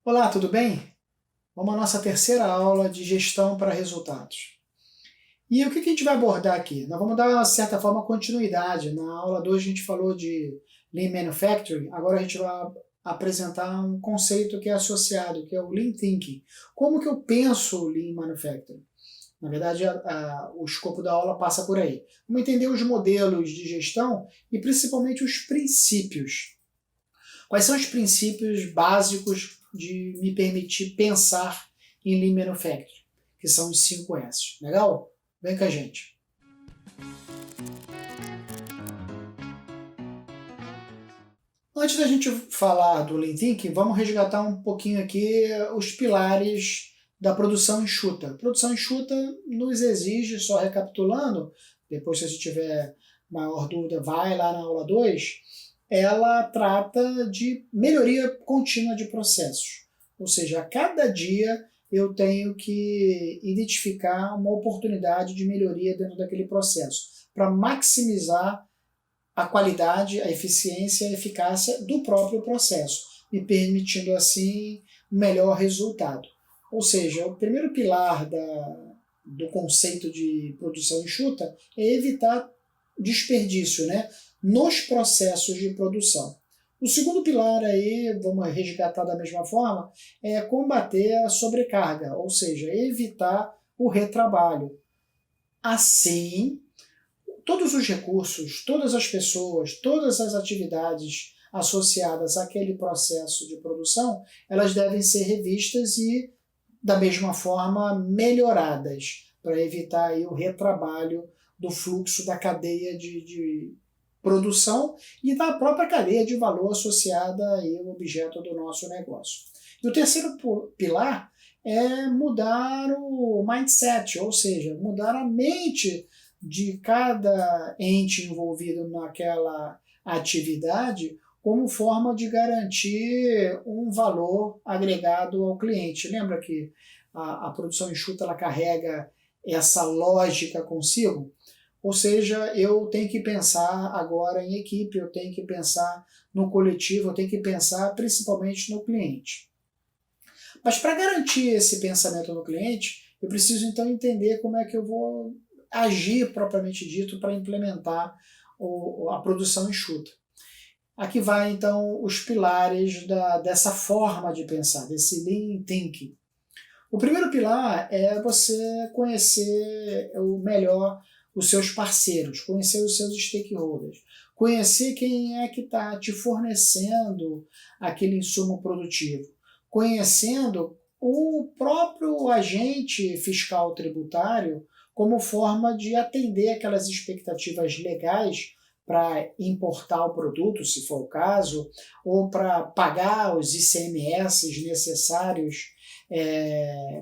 Olá, tudo bem? Vamos à nossa terceira aula de gestão para resultados. E o que a gente vai abordar aqui? Nós vamos dar, de certa forma, continuidade. Na aula 2 a gente falou de Lean Manufacturing, agora a gente vai apresentar um conceito que é associado, que é o Lean Thinking. Como que eu penso o Lean Manufacturing? Na verdade, o escopo da aula passa por aí. Vamos entender os modelos de gestão e principalmente os princípios. Quais são os princípios básicos de me permitir pensar em Lean Manufacturing? Que são os 5 S. Legal? Vem com a gente. Antes da gente falar do Lean Thinking, vamos resgatar um pouquinho aqui os pilares da produção enxuta. A produção enxuta nos exige, só recapitulando, depois se você tiver maior dúvida, vai lá na aula 2, ela trata de melhoria contínua de processos. Ou seja, a cada dia eu tenho que identificar uma oportunidade de melhoria dentro daquele processo, para maximizar a qualidade, a eficiência e a eficácia do próprio processo, me permitindo assim um melhor resultado. Ou seja, o primeiro pilar do conceito de produção enxuta é evitar desperdício, né, nos processos de produção. O segundo pilar aí, vamos resgatar da mesma forma, é combater a sobrecarga, ou seja, evitar o retrabalho. Assim, todos os recursos, todas as pessoas, todas as atividades associadas àquele processo de produção, elas devem ser revistas e, da mesma forma, melhoradas, para evitar aí o retrabalho do fluxo da cadeia de produção e da própria cadeia de valor associada aí ao objeto do nosso negócio. E o terceiro pilar é mudar o mindset, ou seja, mudar a mente de cada ente envolvido naquela atividade como forma de garantir um valor agregado ao cliente. Lembra que a produção enxuta ela carrega essa lógica consigo? Ou seja, eu tenho que pensar agora em equipe, eu tenho que pensar no coletivo, eu tenho que pensar principalmente no cliente. Mas para garantir esse pensamento no cliente, eu preciso então entender como é que eu vou agir propriamente dito para implementar a produção enxuta. Aqui vai então os pilares dessa forma de pensar, desse Lean Thinking. O primeiro pilar é você conhecer melhor os seus parceiros, conhecer os seus stakeholders, conhecer quem é que está te fornecendo aquele insumo produtivo, conhecendo o próprio agente fiscal tributário como forma de atender aquelas expectativas legais para importar o produto, se for o caso, ou para pagar os ICMS necessários,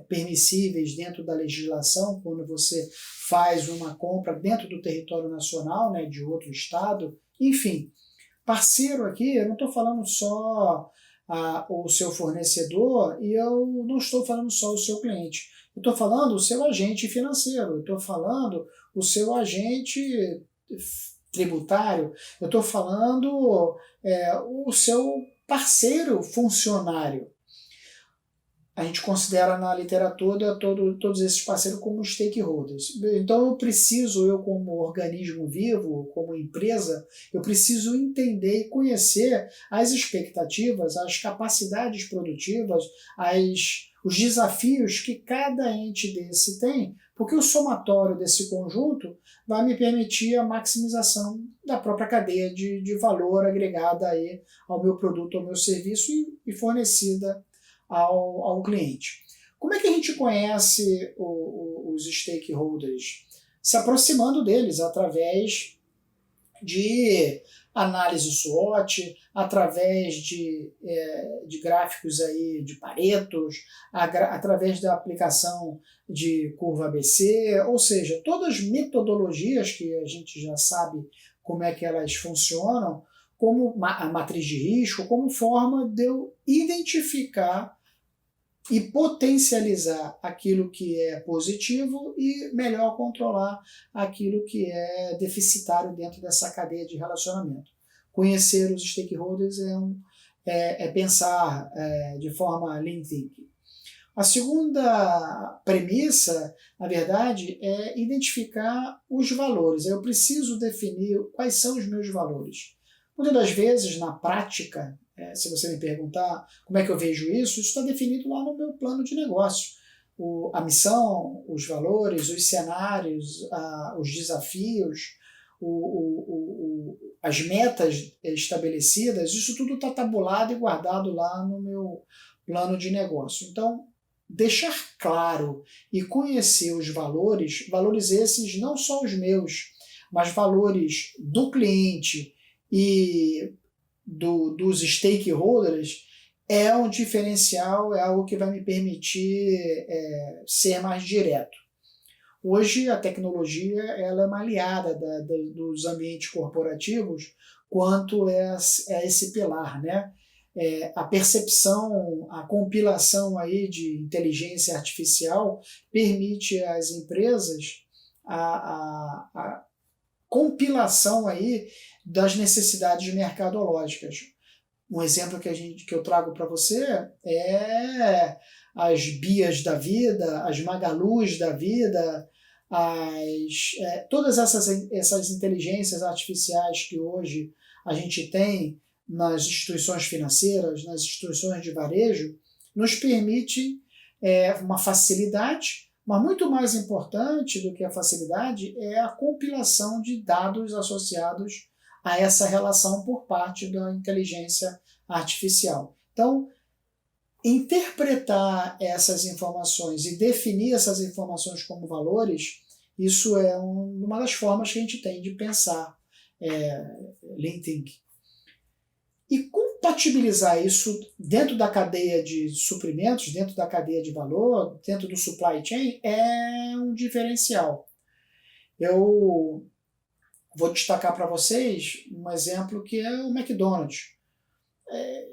permissíveis dentro da legislação, quando você faz uma compra dentro do território nacional, né, de outro estado. Enfim, parceiro aqui, eu não estou falando só o seu fornecedor e eu não estou falando só o seu cliente. Eu estou falando o seu agente financeiro, eu estou falando o seu agente tributário, eu estou falando o seu parceiro funcionário. A gente considera na literatura todos esses parceiros como stakeholders. Então eu como organismo vivo, como empresa, eu preciso entender e conhecer as expectativas, as capacidades produtivas, os desafios que cada ente desse tem, porque o somatório desse conjunto vai me permitir a maximização da própria cadeia de valor agregada aí ao meu produto, ao meu serviço e fornecida ao cliente. Como é que a gente conhece os stakeholders? Se aproximando deles através de análise SWOT, através de gráficos aí de Paretos, através da aplicação de curva ABC, ou seja, todas as metodologias que a gente já sabe como é que elas funcionam, como a matriz de risco, como forma de eu identificar e potencializar aquilo que é positivo e melhor controlar aquilo que é deficitário dentro dessa cadeia de relacionamento. Conhecer os stakeholders pensar de forma Lean Thinking. A segunda premissa, na verdade, é identificar os valores. Eu preciso definir quais são os meus valores. Muitas das vezes, na prática, se você me perguntar como é que eu vejo isso está definido lá no meu plano de negócio. A missão, os valores, os cenários, os desafios, as metas estabelecidas, isso tudo está tabulado e guardado lá no meu plano de negócio. Então, deixar claro e conhecer os valores esses não só os meus, mas valores do cliente e dos stakeholders, é um diferencial, é algo que vai me permitir ser mais direto. Hoje a tecnologia ela é uma aliada dos ambientes corporativos quanto a esse pilar, né? A percepção, a compilação aí de inteligência artificial permite às empresas a compilação aí das necessidades mercadológicas. Um exemplo que eu trago para você é as Bias da vida, as Magalus da vida, todas essas inteligências artificiais que hoje a gente tem nas instituições financeiras, nas instituições de varejo, nos permite uma facilidade, mas muito mais importante do que a facilidade é a compilação de dados associados a essa relação por parte da inteligência artificial. Então, interpretar essas informações e definir essas informações como valores, isso é uma das formas que a gente tem de pensar Lean Thinking. E compatibilizar isso dentro da cadeia de suprimentos, dentro da cadeia de valor, dentro do supply chain, é um diferencial. Eu vou destacar para vocês um exemplo que é o McDonald's.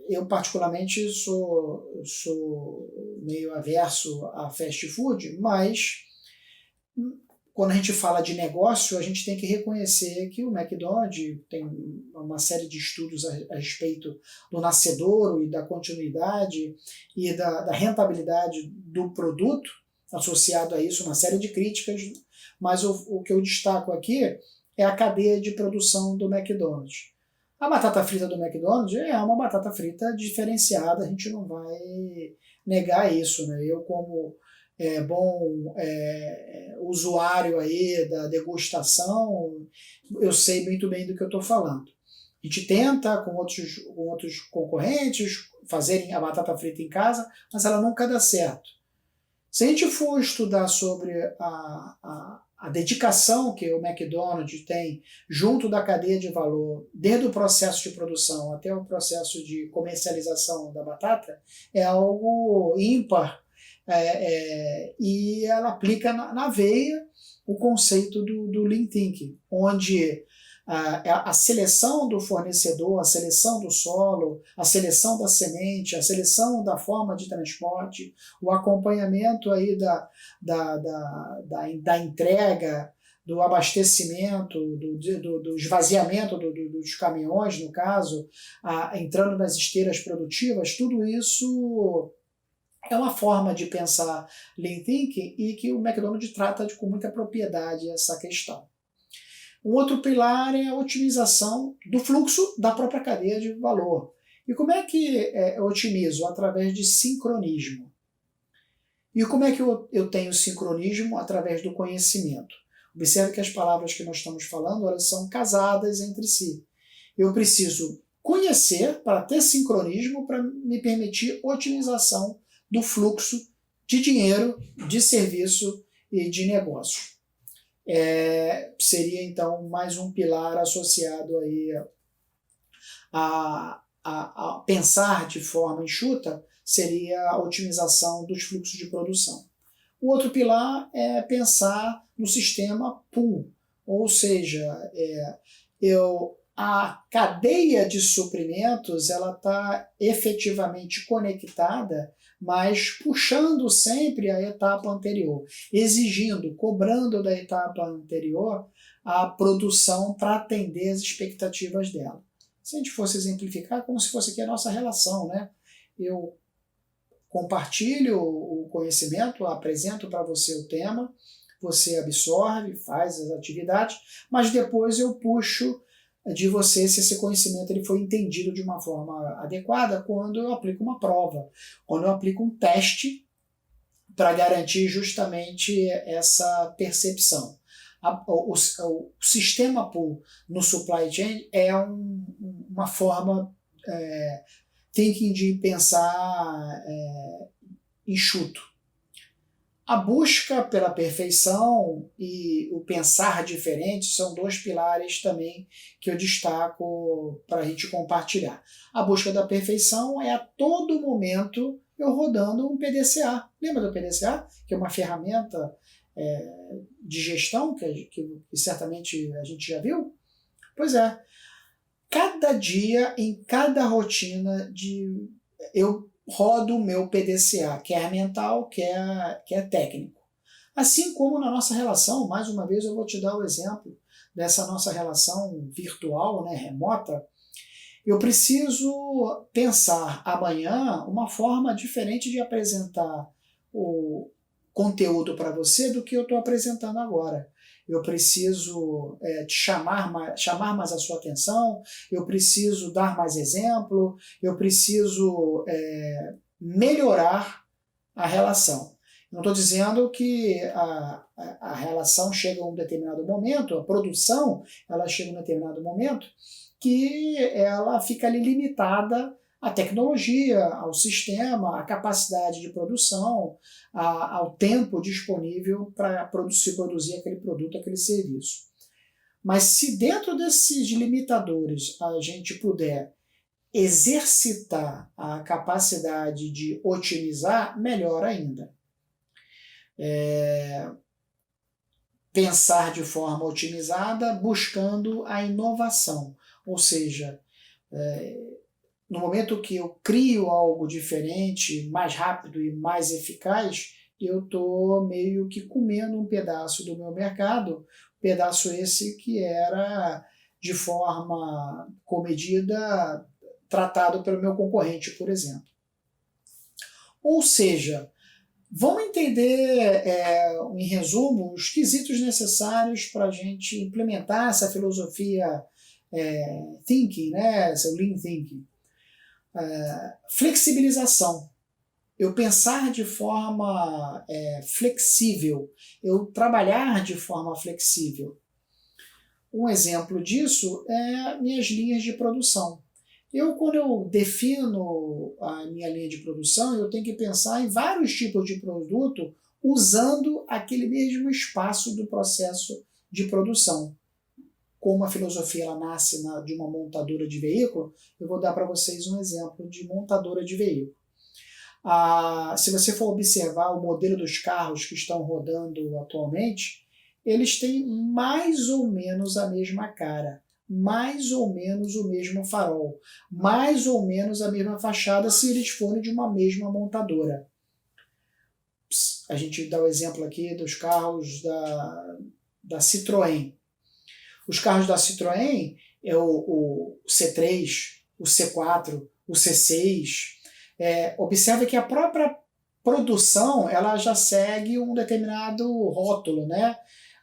Eu particularmente sou meio averso a fast food, mas quando a gente fala de negócio, a gente tem que reconhecer que o McDonald's tem uma série de estudos a respeito do nascedouro e da continuidade e da rentabilidade do produto, associado a isso uma série de críticas, mas o que eu destaco aqui é a cadeia de produção do McDonald's. A batata frita do McDonald's é uma batata frita diferenciada, a gente não vai negar isso, né? Eu, como bom usuário aí da degustação, eu sei muito bem do que eu estou falando. A gente tenta, com outros concorrentes, fazerem a batata frita em casa, mas ela nunca dá certo. Se a gente for estudar sobre a dedicação que o McDonald's tem junto da cadeia de valor, desde o processo de produção até o processo de comercialização da batata, é algo ímpar, e ela aplica na veia o conceito do Lean Thinking, onde a seleção do fornecedor, a seleção do solo, a seleção da semente, a seleção da forma de transporte, o acompanhamento aí da entrega, do abastecimento, do esvaziamento dos caminhões, no caso, entrando nas esteiras produtivas, tudo isso é uma forma de pensar Lean Thinking e que o McDonald's trata com muita propriedade essa questão. Um outro pilar é a otimização do fluxo da própria cadeia de valor. E como é que eu otimizo? Através de sincronismo. E como é que eu tenho sincronismo? Através do conhecimento. Observe que as palavras que nós estamos falando, elas são casadas entre si. Eu preciso conhecer para ter sincronismo, para me permitir otimização do fluxo de dinheiro, de serviço e de negócio. Seria então mais um pilar associado aí a pensar de forma enxuta, seria a otimização dos fluxos de produção. O outro pilar é pensar no sistema pool, ou seja, a cadeia de suprimentos ela está efetivamente conectada, mas puxando sempre a etapa anterior, exigindo, cobrando da etapa anterior a produção para atender as expectativas dela. Se a gente fosse exemplificar, como se fosse aqui a nossa relação, né? Eu compartilho o conhecimento, apresento para você o tema, você absorve, faz as atividades, mas depois eu puxo de você se esse conhecimento ele foi entendido de uma forma adequada quando eu aplico uma prova, quando eu aplico um teste para garantir justamente essa percepção. O sistema pull no supply chain é uma forma thinking de pensar enxuto. A busca pela perfeição e o pensar diferente são dois pilares também que eu destaco para a gente compartilhar. A busca da perfeição é a todo momento eu rodando um PDCA. Lembra do PDCA? Que é uma ferramenta de gestão que certamente a gente já viu? Pois é. Cada dia, em cada rotina, eu rodo o meu PDCA, quer mental, quer técnico. Assim como na nossa relação, mais uma vez eu vou te dar o exemplo dessa nossa relação virtual, né, remota. Eu preciso pensar amanhã uma forma diferente de apresentar o conteúdo para você do que eu estou apresentando agora. Eu preciso te chamar mais a sua atenção, eu preciso dar mais exemplo, eu preciso melhorar a relação. Não estou dizendo que a relação chega a um determinado momento, a produção ela chega a um determinado momento que ela fica ali limitada à tecnologia, ao sistema, à capacidade de produção, ao tempo disponível para produzir aquele produto, aquele serviço. Mas se dentro desses limitadores a gente puder exercitar a capacidade de otimizar, melhor ainda. Pensar de forma otimizada, buscando a inovação. Ou seja, no momento que eu crio algo diferente, mais rápido e mais eficaz, eu estou meio que comendo um pedaço do meu mercado, pedaço esse que era de forma comedida tratado pelo meu concorrente, por exemplo. Ou seja, vamos entender, em resumo, os quesitos necessários para a gente implementar essa filosofia thinking, né, essa lean thinking. Flexibilização. Eu pensar de forma flexível, eu trabalhar de forma flexível. Um exemplo disso é minhas linhas de produção. Quando eu defino a minha linha de produção, eu tenho que pensar em vários tipos de produto usando aquele mesmo espaço do processo de produção. Como a filosofia ela nasce de uma montadora de veículo, eu vou dar para vocês um exemplo de montadora de veículo. Se você for observar o modelo dos carros que estão rodando atualmente, eles têm mais ou menos a mesma cara, mais ou menos o mesmo farol, mais ou menos a mesma fachada se eles forem de uma mesma montadora. A gente dá o exemplo aqui dos carros da Citroën. Os carros da Citroën é o C3, o C4, o C6. Observe que a própria produção ela já segue um determinado rótulo, né?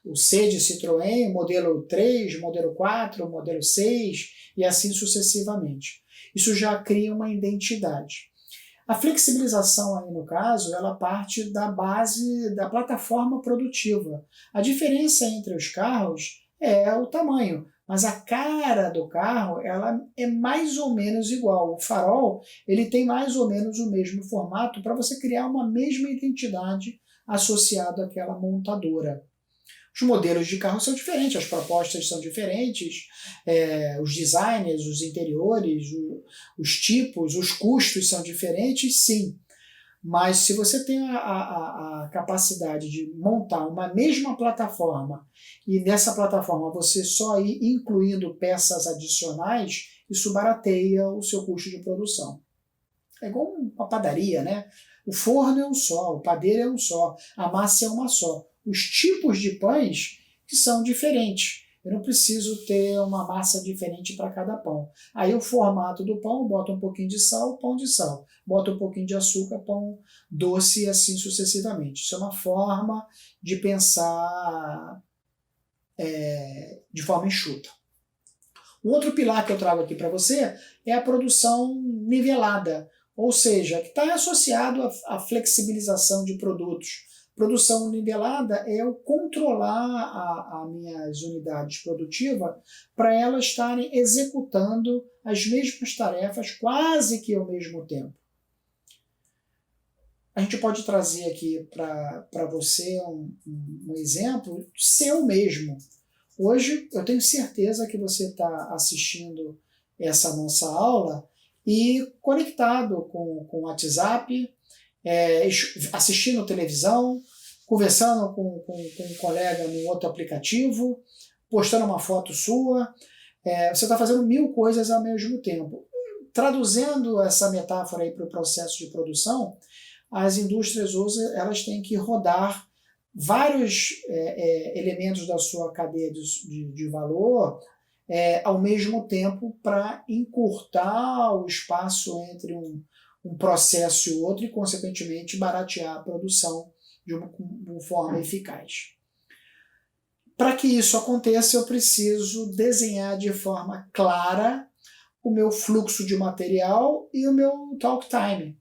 O C de Citroën, modelo 3, modelo 4, modelo 6 e assim sucessivamente. Isso já cria uma identidade. A flexibilização aí no caso, ela parte da base da plataforma produtiva. A diferença entre os carros é o tamanho, mas a cara do carro ela é mais ou menos igual. O farol ele tem mais ou menos o mesmo formato para você criar uma mesma identidade associada àquela montadora. Os modelos de carro são diferentes, as propostas são diferentes, os designers, os interiores, os tipos, os custos são diferentes, sim. Mas se você tem a capacidade de montar uma mesma plataforma e nessa plataforma você só ir incluindo peças adicionais, isso barateia o seu custo de produção. É igual uma padaria, né? O forno é um só, o padeiro é um só, a massa é uma só. Os tipos de pães que são diferentes. Eu não preciso ter uma massa diferente para cada pão. Aí o formato do pão, boto um pouquinho de sal, pão de sal. Boto um pouquinho de açúcar, pão doce e assim sucessivamente. Isso é uma forma de pensar de forma enxuta. Um outro pilar que eu trago aqui para você é a produção nivelada, ou seja, que está associado à flexibilização de produtos. Produção nivelada é eu controlar as minhas unidades produtivas para elas estarem executando as mesmas tarefas quase que ao mesmo tempo. A gente pode trazer aqui para você um exemplo seu mesmo. Hoje eu tenho certeza que você está assistindo essa nossa aula e conectado com o WhatsApp, assistindo televisão, conversando com um colega no outro aplicativo, postando uma foto sua. Você está fazendo 1000 coisas ao mesmo tempo. Traduzindo essa metáfora aí para o processo de produção, as indústrias hoje elas têm que rodar vários elementos da sua cadeia de valor ao mesmo tempo para encurtar o espaço entre um processo e outro e, consequentemente, baratear a produção de uma forma eficaz. Para que isso aconteça, eu preciso desenhar de forma clara o meu fluxo de material e o meu talk time,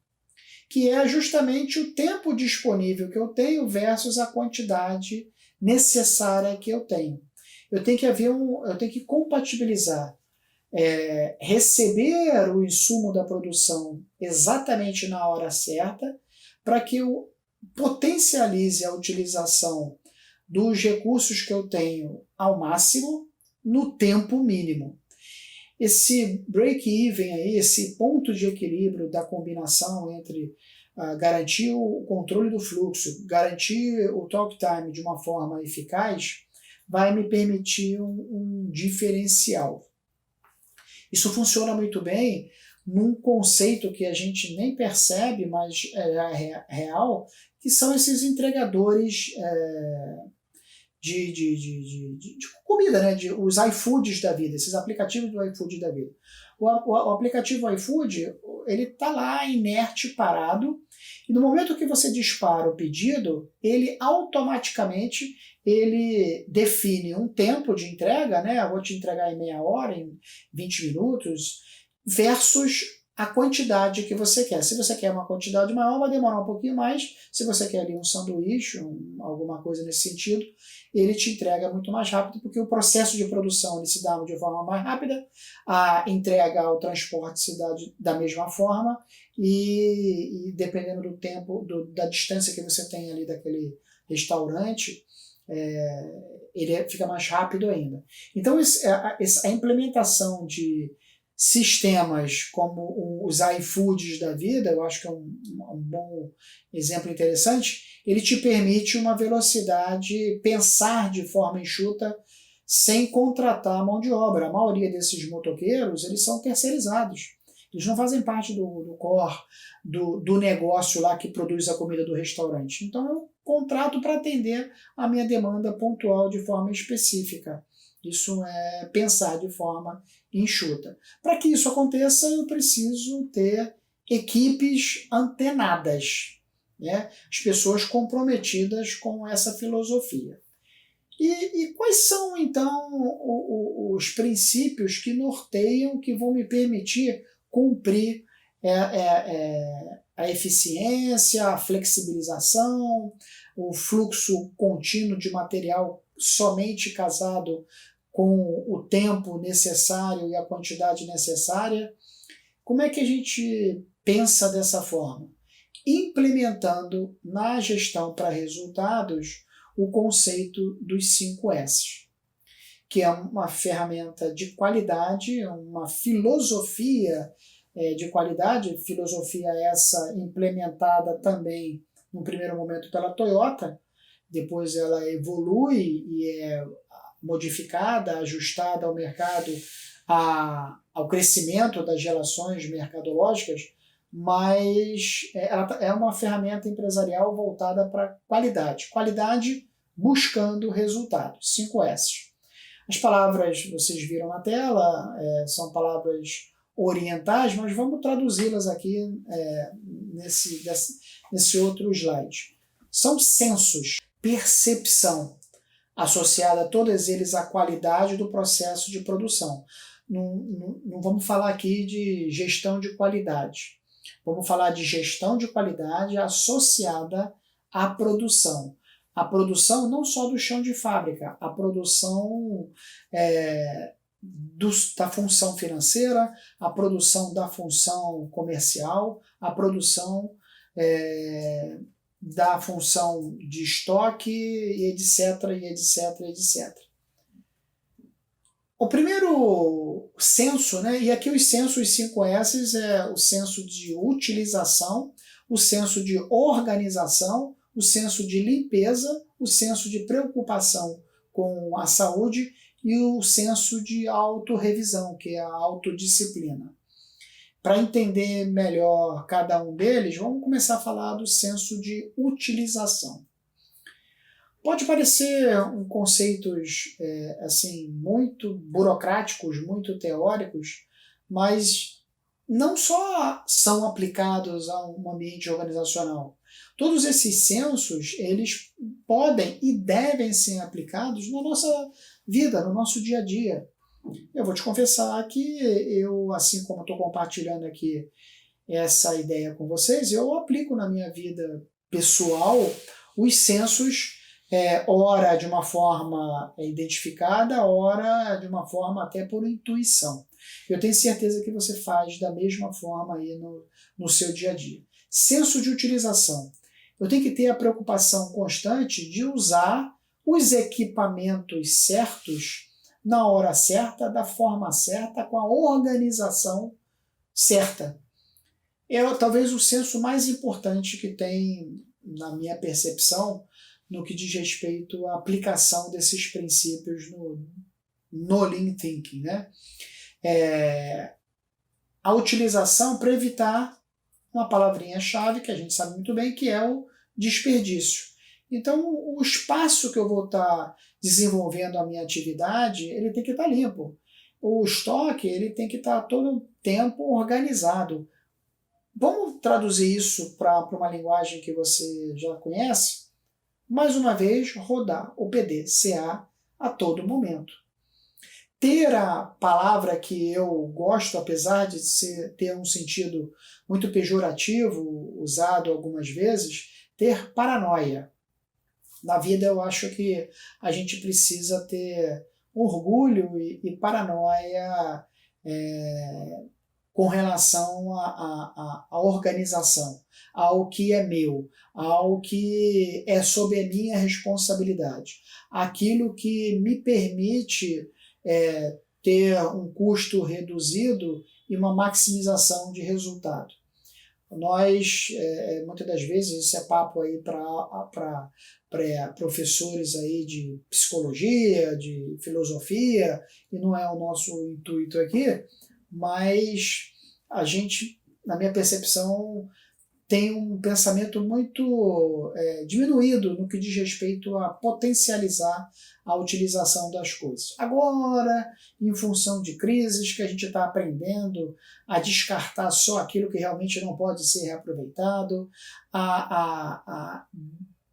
que é justamente o tempo disponível que eu tenho versus a quantidade necessária que eu tenho. Eu tenho que compatibilizar receber o insumo da produção exatamente na hora certa, para que eu potencialize a utilização dos recursos que eu tenho ao máximo no tempo mínimo. Esse break-even aí, esse ponto de equilíbrio da combinação entre garantir o controle do fluxo, garantir o talk time de uma forma eficaz, vai me permitir um diferencial. Isso funciona muito bem num conceito que a gente nem percebe, mas é real, que são esses entregadores de comida, né? Os iFoods da vida, esses aplicativos do iFood da vida. O aplicativo iFood, ele está lá inerte, parado, e no momento que você dispara o pedido, ele automaticamente define um tempo de entrega, né? Eu vou te entregar em meia hora, em 20 minutos, versus a quantidade que você quer. Se você quer uma quantidade maior, vai demorar um pouquinho mais. Se você quer ali um sanduíche, alguma coisa nesse sentido, ele te entrega muito mais rápido, porque o processo de produção ele se dá de forma mais rápida, a entrega, o transporte se dá da mesma forma, e dependendo do tempo, da distância que você tem ali daquele restaurante, ele fica mais rápido ainda. Então, a implementação de sistemas como os iFoods da vida, eu acho que é um bom exemplo interessante, ele te permite uma velocidade, pensar de forma enxuta, sem contratar mão de obra. A maioria desses motoqueiros, eles são terceirizados. Eles não fazem parte do core, do negócio lá que produz a comida do restaurante. Então eu contrato para atender a minha demanda pontual de forma específica. Isso é pensar de forma enxuta. Para que isso aconteça, eu preciso ter equipes antenadas, né? As pessoas comprometidas com essa filosofia. E quais são, então, os princípios que norteiam, que vão me permitir cumprir a eficiência, a flexibilização, o fluxo contínuo de material somente casado com o tempo necessário e a quantidade necessária? Como é que a gente pensa dessa forma? Implementando na gestão para resultados o conceito dos 5S, que é uma ferramenta de qualidade, uma filosofia de qualidade, filosofia essa implementada também, no primeiro momento, pela Toyota, depois ela evolui e é modificada, ajustada ao mercado, ao crescimento das relações mercadológicas, mas ela é uma ferramenta empresarial voltada para qualidade. Qualidade buscando resultados, 5S. As palavras vocês viram na tela, são palavras orientais, mas vamos traduzi-las aqui nesse outro slide. São sensos, percepção, associada a todos eles à qualidade do processo de produção. Não vamos falar aqui de gestão de qualidade. Vamos falar de gestão de qualidade associada à produção. A produção não só do chão de fábrica, a produção da função financeira, a produção da função comercial, a produção da função de estoque, e etc, e etc, etc. O primeiro senso, e aqui os sensos, os 5 S's, é o senso de utilização, o senso de organização, o senso de limpeza, o senso de preocupação com a saúde e o senso de autorrevisão, que é a autodisciplina. Para entender melhor cada um deles, vamos começar a falar do senso de utilização. Pode parecer conceitos assim, muito burocráticos, muito teóricos, mas não só são aplicados a um ambiente organizacional. Todos esses sensos, eles podem e devem ser aplicados na nossa vida, no nosso dia a dia. Eu vou te confessar que eu, assim como estou compartilhando aqui essa ideia com vocês, eu aplico na minha vida pessoal os sensos, ora de uma forma identificada, ora de uma forma até por intuição. Eu tenho certeza que você faz da mesma forma aí no seu dia a dia. Senso de utilização. Eu tenho que ter a preocupação constante de usar os equipamentos certos na hora certa, da forma certa, com a organização certa. É talvez o senso mais importante que tem, na minha percepção, no que diz respeito à aplicação desses princípios no Lean Thinking. A utilização para evitar uma palavrinha-chave que a gente sabe muito bem, que é o desperdício. Então, o espaço que eu vou estar desenvolvendo a minha atividade, ele tem que estar limpo. O estoque, ele tem que estar todo o tempo organizado. Vamos traduzir isso para uma linguagem que você já conhece? Mais uma vez, rodar o PDCA a todo momento. Ter a palavra que eu gosto, apesar de ter um sentido muito pejorativo, usado algumas vezes, ter paranoia. Na vida eu acho que a gente precisa ter orgulho e paranoia com relação à organização, ao que é meu, ao que é sob a minha responsabilidade, aquilo que me permite ter um custo reduzido e uma maximização de resultado. Nós, muitas das vezes, isso é papo aí para professores aí de psicologia, de filosofia, e não é o nosso intuito aqui, mas a gente, na minha percepção, tem um pensamento muito diminuído no que diz respeito a potencializar a utilização das coisas. Agora, em função de crises que a gente está aprendendo a descartar só aquilo que realmente não pode ser reaproveitado, a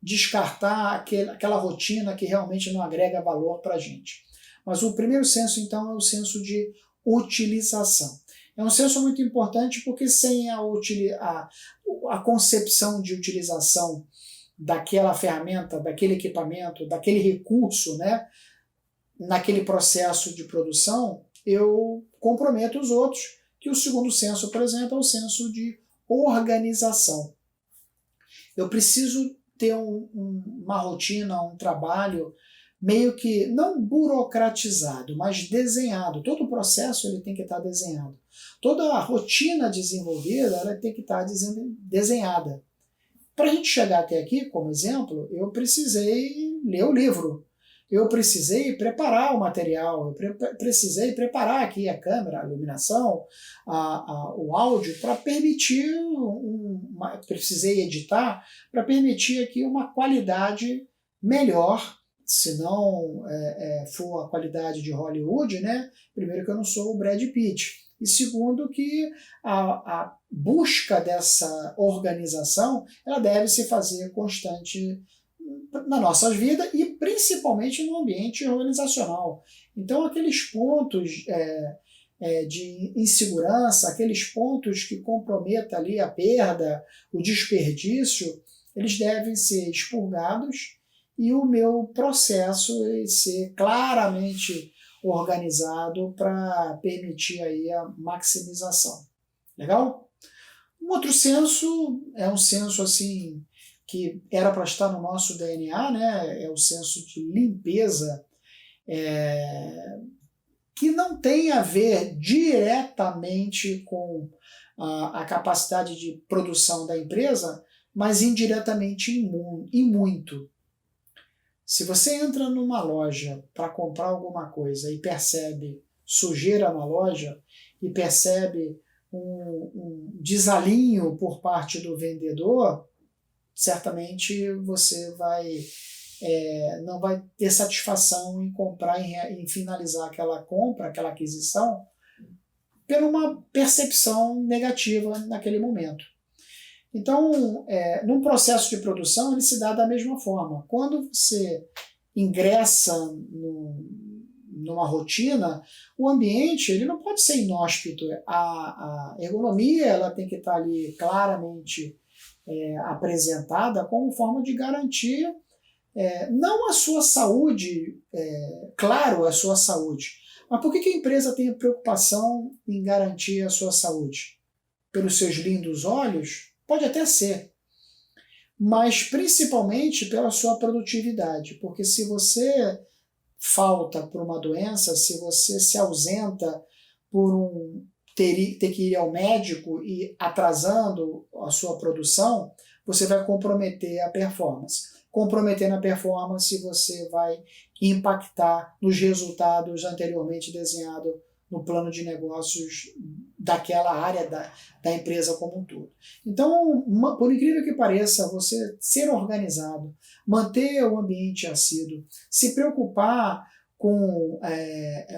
descartar aquela rotina que realmente não agrega valor para a gente. Mas o primeiro senso, então, é o senso de utilização. É um senso muito importante porque sem a concepção de utilização daquela ferramenta, daquele equipamento, daquele recurso, naquele processo de produção, eu comprometo os outros, que o segundo senso, por exemplo, é o senso de organização. Eu preciso ter uma rotina, um trabalho meio que não burocratizado, mas desenhado. Todo o processo ele tem que estar desenhado. Toda a rotina desenvolvida ela tem que estar desenhada. Para a gente chegar até aqui, como exemplo, eu precisei ler o livro, eu precisei preparar o material, eu precisei preparar aqui a câmera, a iluminação, o áudio, para permitir, precisei editar, para permitir aqui uma qualidade melhor, se não for a qualidade de Hollywood, né? Primeiro que eu não sou o Brad Pitt. E segundo que a busca dessa organização ela deve se fazer constante na nossa vida e principalmente no ambiente organizacional. Então aqueles pontos de insegurança, aqueles pontos que comprometam ali a perda, o desperdício, eles devem ser expurgados e o meu processo ser claramente organizado para permitir aí a maximização. Legal? Um outro senso é um senso assim que era para estar no nosso DNA, né? É o senso de limpeza, que não tem a ver diretamente com a capacidade de produção da empresa, mas indiretamente e muito. Se você entra numa loja para comprar alguma coisa e percebe sujeira na loja e percebe um desalinho por parte do vendedor, certamente você não vai ter satisfação em comprar, em finalizar aquela compra, aquela aquisição, por uma percepção negativa naquele momento. Então, num processo de produção, ele se dá da mesma forma. Quando você ingressa numa rotina, o ambiente ele não pode ser inóspito. A ergonomia ela tem que estar ali claramente apresentada como forma de garantir não a sua saúde, claro, a sua saúde, mas por que a empresa tem preocupação em garantir a sua saúde? Pelos seus lindos olhos? Pode até ser, mas principalmente pela sua produtividade, porque se você falta por uma doença, se você se ausenta por ter que ir ao médico e atrasando a sua produção, você vai comprometer a performance. Comprometendo a performance, você vai impactar nos resultados anteriormente desenhados no plano de negócios daquela área da empresa como um todo. Então, por incrível que pareça, você ser organizado, manter o ambiente assíduo, se preocupar com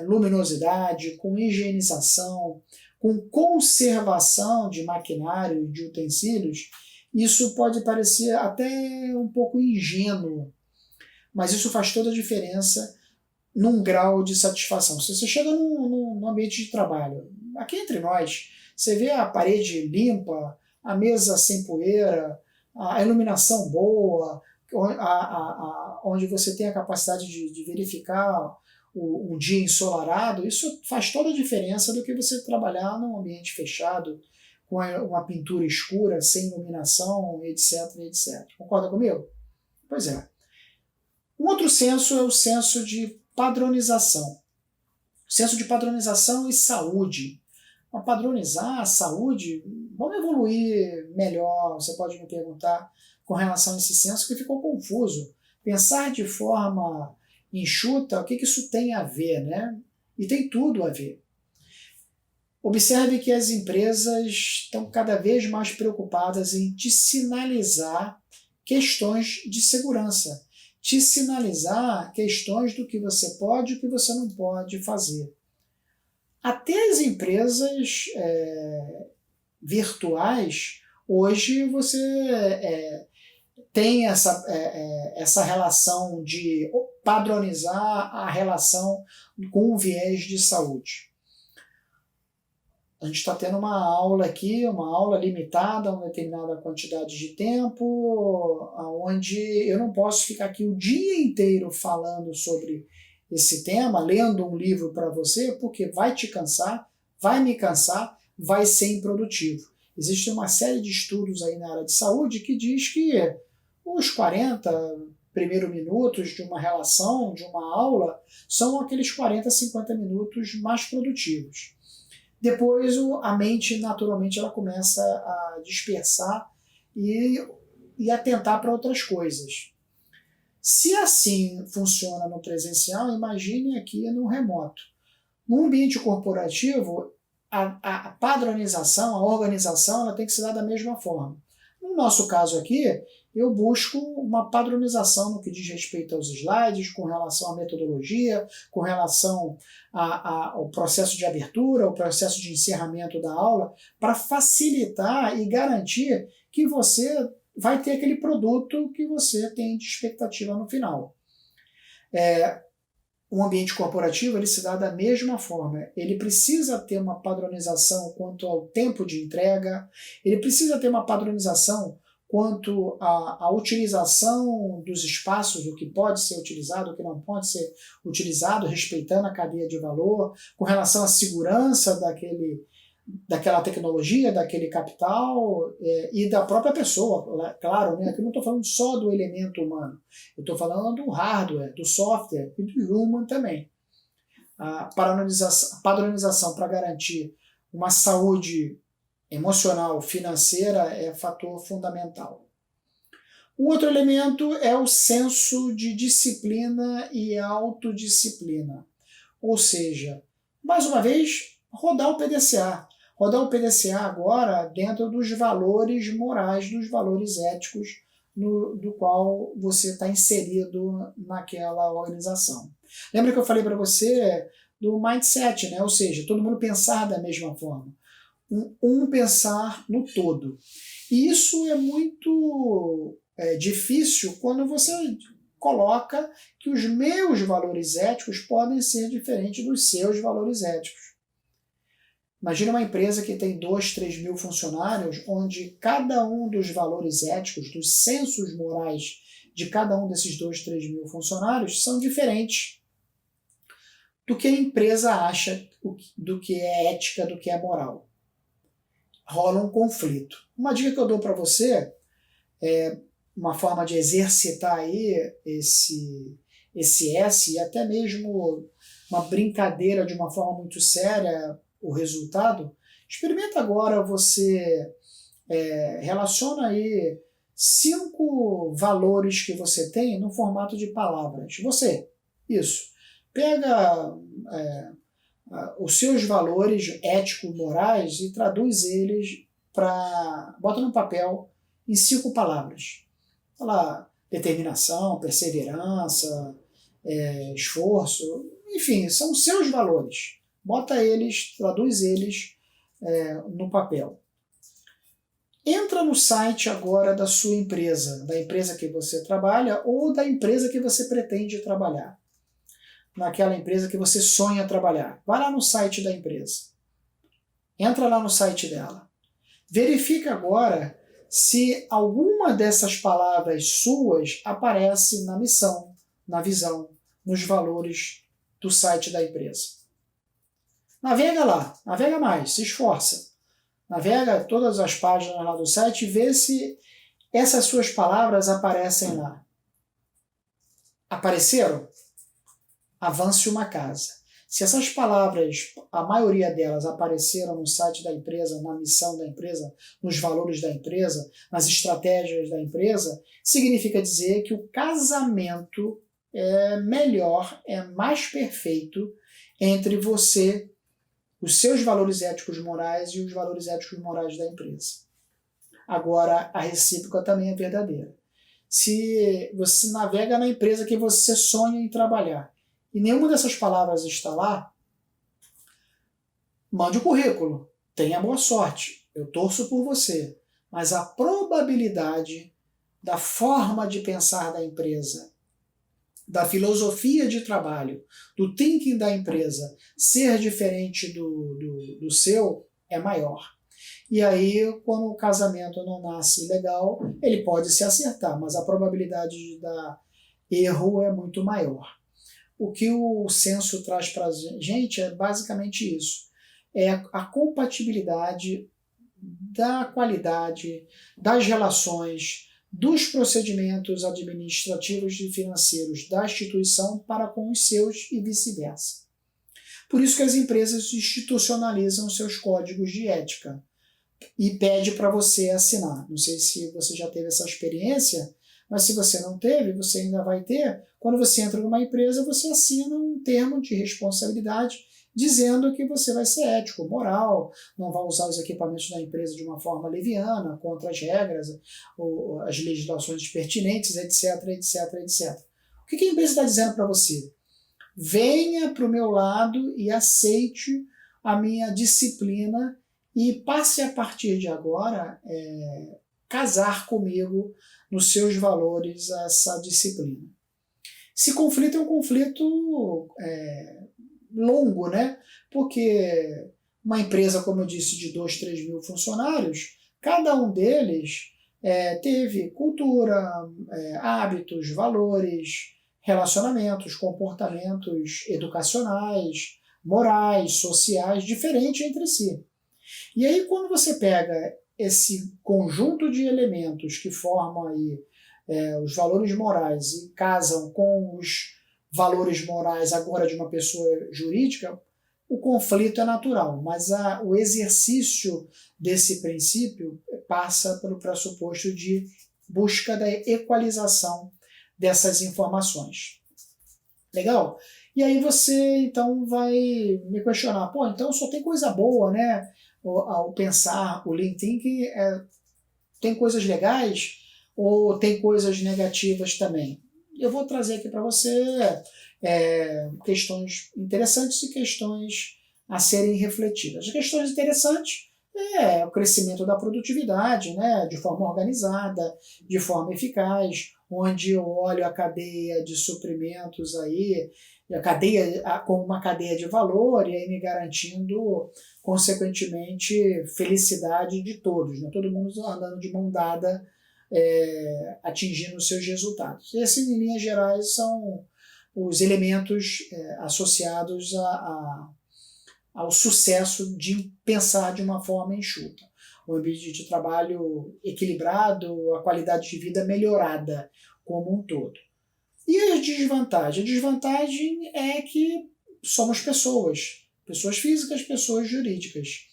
luminosidade, com higienização, com conservação de maquinário e de utensílios, isso pode parecer até um pouco ingênuo, mas isso faz toda a diferença num grau de satisfação. Se você chega num ambiente de trabalho, aqui entre nós, você vê a parede limpa, a mesa sem poeira, a iluminação boa, onde você tem a capacidade de verificar um dia ensolarado, isso faz toda a diferença do que você trabalhar num ambiente fechado, com uma pintura escura, sem iluminação, etc, etc. Concorda comigo? Pois é. Um outro senso é o senso de padronização. Senso de padronização e saúde. Para padronizar a saúde, vamos evoluir melhor, você pode me perguntar com relação a esse senso que ficou confuso. Pensar de forma enxuta, o que isso tem a ver, né? E tem tudo a ver. Observe que as empresas estão cada vez mais preocupadas em te sinalizar questões de segurança, te sinalizar questões do que você pode e o que você não pode fazer. Até as empresas virtuais, hoje você tem essa relação de padronizar a relação com o viés de saúde. A gente está tendo uma aula aqui, uma aula limitada a uma determinada quantidade de tempo, onde eu não posso ficar aqui o dia inteiro falando sobre esse tema, lendo um livro para você, porque vai te cansar, vai me cansar, vai ser improdutivo. Existe uma série de estudos aí na área de saúde que diz que os 40 primeiros minutos de uma relação, de uma aula, são aqueles 40, 50 minutos mais produtivos. Depois a mente, naturalmente, ela começa a dispersar e atentar para outras coisas. Se assim funciona no presencial, imagine aqui no remoto. No ambiente corporativo, a padronização, a organização, ela tem que se dar da mesma forma. No nosso caso aqui, eu busco uma padronização no que diz respeito aos slides, com relação à metodologia, com relação ao processo de abertura, ao processo de encerramento da aula, para facilitar e garantir que você vai ter aquele produto que você tem de expectativa no final. Um ambiente corporativo ele se dá da mesma forma. Ele precisa ter uma padronização quanto ao tempo de entrega, ele precisa ter uma padronização quanto à utilização dos espaços, do que pode ser utilizado, o que não pode ser utilizado, respeitando a cadeia de valor, com relação à segurança daquela tecnologia, daquele capital e da própria pessoa. Claro, né? Aqui eu não estou falando só do elemento humano, eu estou falando do hardware, do software e do human também. A padronização para garantir uma saúde emocional, financeira, é fator fundamental. Um outro elemento é o senso de disciplina e autodisciplina. Ou seja, mais uma vez, rodar o PDCA. Rodar o PDCA agora dentro dos valores morais, dos valores éticos do qual você está inserido naquela organização. Lembra que eu falei para você do mindset, né? Ou seja, todo mundo pensar da mesma forma. Pensar no todo. E isso é muito difícil quando você coloca que os meus valores éticos podem ser diferentes dos seus valores éticos. Imagina uma empresa que tem 2, 3 mil funcionários, onde cada um dos valores éticos, dos sensos morais de cada um desses 2, 3 mil funcionários são diferentes do que a empresa acha do que é ética, do que é moral. Rola um conflito. Uma dica que eu dou para você é uma forma de exercitar aí esse S e até mesmo uma brincadeira de uma forma muito séria, o resultado. Experimenta agora, você relaciona aí 5 valores que você tem no formato de palavras. Isso. Pega os seus valores éticos, morais e traduz eles bota no papel em 5 palavras. Fala determinação, perseverança, esforço, enfim, são os seus valores. Bota eles, traduz eles no papel. Entra no site agora da sua empresa, da empresa que você trabalha ou da empresa que você pretende trabalhar. Naquela empresa que você sonha trabalhar. Vai lá no site da empresa. Entra lá no site dela. Verifica agora se alguma dessas palavras suas aparece na missão, na visão, nos valores do site da empresa. Navega lá, navega mais, se esforça. Navega todas as páginas lá do site e vê se essas suas palavras aparecem lá. Apareceram? Avance uma casa. Se essas palavras, a maioria delas apareceram no site da empresa, na missão da empresa, nos valores da empresa, nas estratégias da empresa, significa dizer que o casamento é melhor, é mais perfeito entre você, os seus valores éticos morais e os valores éticos morais da empresa. Agora, a recíproca também é verdadeira. Se você navega na empresa que você sonha em trabalhar, e nenhuma dessas palavras está lá, mande o currículo, tenha boa sorte, eu torço por você, mas a probabilidade da forma de pensar da empresa, da filosofia de trabalho, do thinking da empresa ser diferente do seu é maior. E aí, quando o casamento não nasce legal, ele pode se acertar, mas a probabilidade de dar erro é muito maior. O que o censo traz para a gente é basicamente isso. É a compatibilidade da qualidade, das relações, dos procedimentos administrativos e financeiros da instituição para com os seus e vice-versa. Por isso que as empresas institucionalizam seus códigos de ética e pede para você assinar. Não sei se você já teve essa experiência, mas se você não teve, você ainda vai ter. Quando você entra numa empresa, você assina um termo de responsabilidade dizendo que você vai ser ético, moral, não vai usar os equipamentos da empresa de uma forma leviana, contra as regras, ou as legislações pertinentes, etc, etc, etc. O que a empresa está dizendo para você? Venha para o meu lado e aceite a minha disciplina e passe a partir de agora casar comigo nos seus valores essa disciplina. Esse conflito é um conflito longo, né? Porque uma empresa, como eu disse, de 2, 3 mil funcionários, cada um deles teve cultura, hábitos, valores, relacionamentos, comportamentos educacionais, morais, sociais, diferentes entre si. E aí, quando você pega esse conjunto de elementos que formam aí os valores morais e casam com os valores morais agora de uma pessoa jurídica, o conflito é natural, mas o exercício desse princípio passa pelo pressuposto de busca da equalização dessas informações. Legal? E aí você, então, vai me questionar, pô, então só tem coisa boa, né? Ao pensar o Lean Thinking, tem coisas legais ou tem coisas negativas também? Eu vou trazer aqui para você questões interessantes e questões a serem refletidas. As questões interessantes o crescimento da produtividade, né, de forma organizada, de forma eficaz, onde eu olho a cadeia de suprimentos aí, a cadeia como uma cadeia de valor, e aí me garantindo, consequentemente, felicidade de todos, né? Todo mundo andando de mão dada, atingindo os seus resultados. Esses, em linhas gerais, são os elementos associados ao sucesso de pensar de uma forma enxuta. Um ambiente de trabalho equilibrado, a qualidade de vida melhorada como um todo. E a desvantagem? A desvantagem é que somos pessoas físicas, pessoas jurídicas.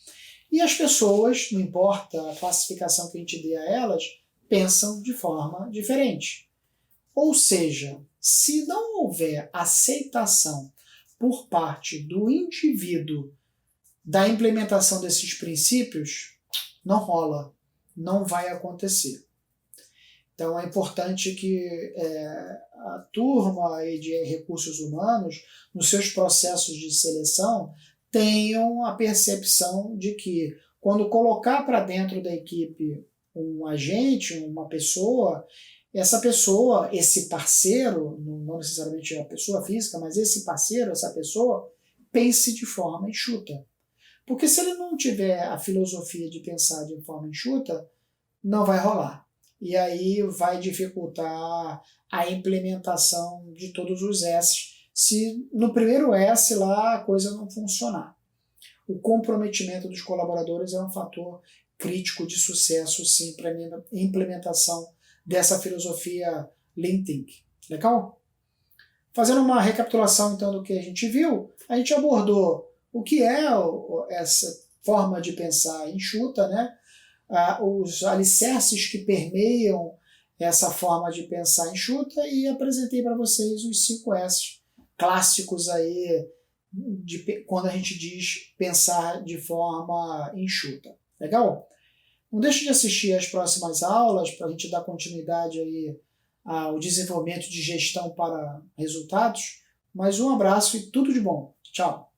E as pessoas, não importa a classificação que a gente dê a elas, pensam de forma diferente. Ou seja, se não houver aceitação por parte do indivíduo da implementação desses princípios, não rola, não vai acontecer. Então é importante que a turma de recursos humanos, nos seus processos de seleção, tenham a percepção de que quando colocar para dentro da equipe um agente, uma pessoa, essa pessoa, esse parceiro, não necessariamente a pessoa física, mas esse parceiro, essa pessoa, pense de forma enxuta. Porque se ele não tiver a filosofia de pensar de forma enxuta, não vai rolar. E aí vai dificultar a implementação de todos os S, se no primeiro S lá a coisa não funcionar. O comprometimento dos colaboradores é um fator crítico de sucesso, sim, para a implementação dessa filosofia Lean Thinking. Legal? Fazendo uma recapitulação então do que a gente viu, a gente abordou o que é essa forma de pensar enxuta, né? Os alicerces que permeiam essa forma de pensar enxuta, e apresentei para vocês os 5 S clássicos aí quando a gente diz pensar de forma enxuta. Legal? Não deixe de assistir às próximas aulas para a gente dar continuidade aí ao desenvolvimento de gestão para resultados. Mais um abraço e tudo de bom. Tchau!